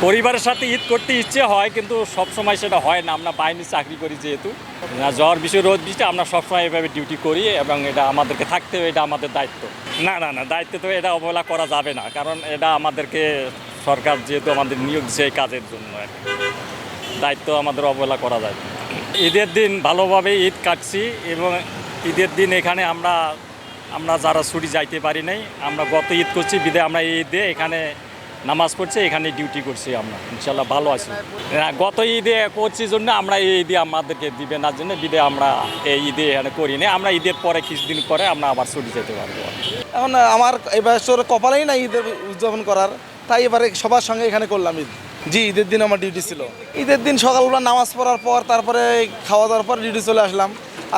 পরিবারের সাথে ঈদ করতে ইচ্ছে হয়, কিন্তু সবসময় সেটা হয় না। আমরা বাহিনী চাকরি করি যেহেতু, ঝড় বৃষ্টি রোদ বৃষ্টি আমরা সবসময় এভাবে ডিউটি করি এবং এটা আমাদেরকে থাকতে হবে, এটা আমাদের দায়িত্ব। না না না, দায়িত্ব তো এটা অবহেলা করা যাবে না, কারণ এটা আমাদেরকে সরকার যেহেতু আমাদের নিয়োগ দিচ্ছে এই কাজের জন্য, দায়িত্ব আমাদের অবহেলা করা যায় না। ঈদের দিন ভালোভাবে ঈদ কাটছি এবং ঈদের দিন এখানে আমরা যারা ছুটি যাইতে পারি নাই, আমরা গত ঈদ করছি বিদায় আমরা এই ঈদে এখানে নামাজ পড়ছি, এখানে ডিউটি করছি। আমরা ইনশাল্লাহ ভালো আছি। গত ঈদে করছি জন্য আমরা এই ঈদে আমাদেরকে দিবে না জন্য বিদায় আমরা এই ঈদে এখানে করি না। আমরা ঈদের পরে কিছুদিন পরে আমরা আবার ছুটি যেতে পারবো। এখন আমার এবার কপালেই না ঈদের উদযাপন করার, তাই এবারে সবার সঙ্গে এখানে করলাম ঈদ। জি, ঈদের দিন আমার ডিউটি ছিল। ঈদের দিন সকালবেলা নামাজ পড়ার পর তারপরে খাওয়া দাওয়ার পর ডিউটি চলে আসলাম।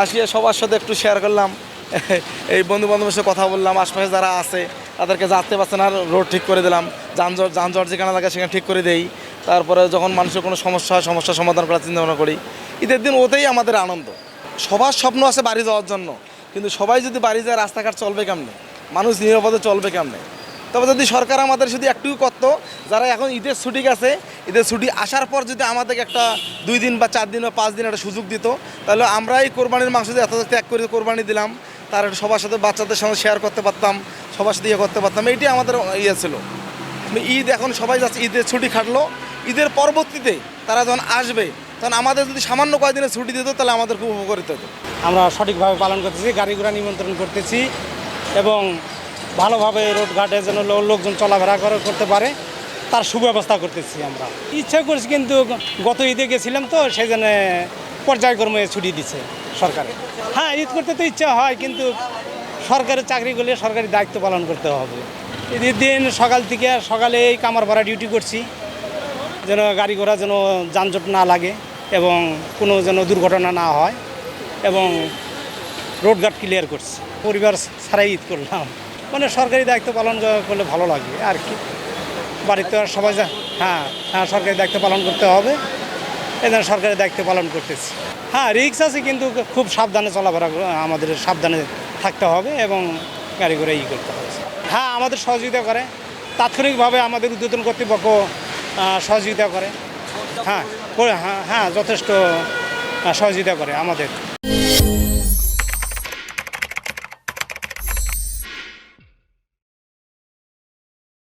আসিয়ে সবার সাথে একটু শেয়ার করলাম, এই বন্ধু বান্ধবের সাথে কথা বললাম, আশপাশে যারা আছে তাদেরকে যাতে পারছে না রোড ঠিক করে দিলাম, যানজট যেখানে লাগে সেখানে ঠিক করে দেই। তারপরে যখন মানুষের কোনো সমস্যা হয় সমস্যার সমাধান করার চিন্তা ভাবনা করি। ঈদের দিন ওতেই আমাদের আনন্দ। সবার স্বপ্ন আছে বাড়ি যাওয়ার জন্য, কিন্তু সবাই যদি বাড়ি যায় রাস্তাঘাট চলবে কেমনে, মানুষ নিরাপদে চলবে কেমনে? তবে যদি সরকার আমাদের শুধু একটু করতো, যারা এখন ঈদের ছুটি গেছে, ঈদের ছুটি আসার পর যদি আমাদেরকে একটা 2 দিন বা 4 দিন বা 5 দিন একটা সুযোগ দিত, তাহলে আমরা এই কোরবানির মাংস দিয়ে এত ত্যাগ করে কোরবানি দিলাম, তার একটু সবার সাথে বাচ্চাদের সঙ্গে শেয়ার করতে পারতাম, সবার সাথে ইয়ে করতে পারতাম। এইটাই আমাদের ইয়ে ছিল। ঈদ এখন সবাই যাচ্ছে, ঈদের ছুটি খাটলো, ঈদের পরবর্তীতে তারা যখন আসবে তখন আমাদের যদি সামান্য কয়েকদিনের ছুটি দিত তাহলে আমাদের খুব উপকারিত হতো। আমরা সঠিকভাবে পালন করতেছি, গাড়ি ঘোড়া নিমন্ত্রণ করতেছি এবং ভালোভাবে রোডঘাটে যেন লোকজন চলাফেরা করতে পারে তার সুব্যবস্থা করতেছি। আমরা ইচ্ছা করছি, কিন্তু গত ঈদে গেছিলাম তো সেই জন্য পর্যায়ক্রমে ছুটি দিচ্ছে সরকারে। হ্যাঁ, ঈদ করতে তো ইচ্ছা হয়, কিন্তু সরকারের চাকরি করলে সরকারি দায়িত্ব পালন করতে হবে। ঈদের দিন সকালে এই কামারপাড়া ডিউটি করছি, যেন গাড়ি ঘোড়া যেন যানজট না লাগে এবং কোনো যেন দুর্ঘটনা না হয়, এবং রোডঘাট ক্লিয়ার করছি। পরিবার ছাড়াই ঈদ করলাম, মানে সরকারি দায়িত্ব পালন করলে ভালো লাগে আর কি। বাড়িতে সবাই হ্যাঁ সরকারি দায়িত্ব পালন করতে হবে, এই জন্য সরকারি দায়িত্ব পালন করতেছি। হ্যাঁ, রিস্ক আছে, কিন্তু খুব সাবধানে চলাফেরা আমাদের সাবধানে থাকতে হবে এবং গাড়ি ঘোড়া করতে হবে। হ্যাঁ, আমাদের সহযোগিতা করে, তাৎক্ষণিকভাবে আমাদের ঊর্ধ্বতন কর্তৃপক্ষ সহযোগিতা করে। হ্যাঁ হ্যাঁ, যথেষ্ট সহযোগিতা করে আমাদের।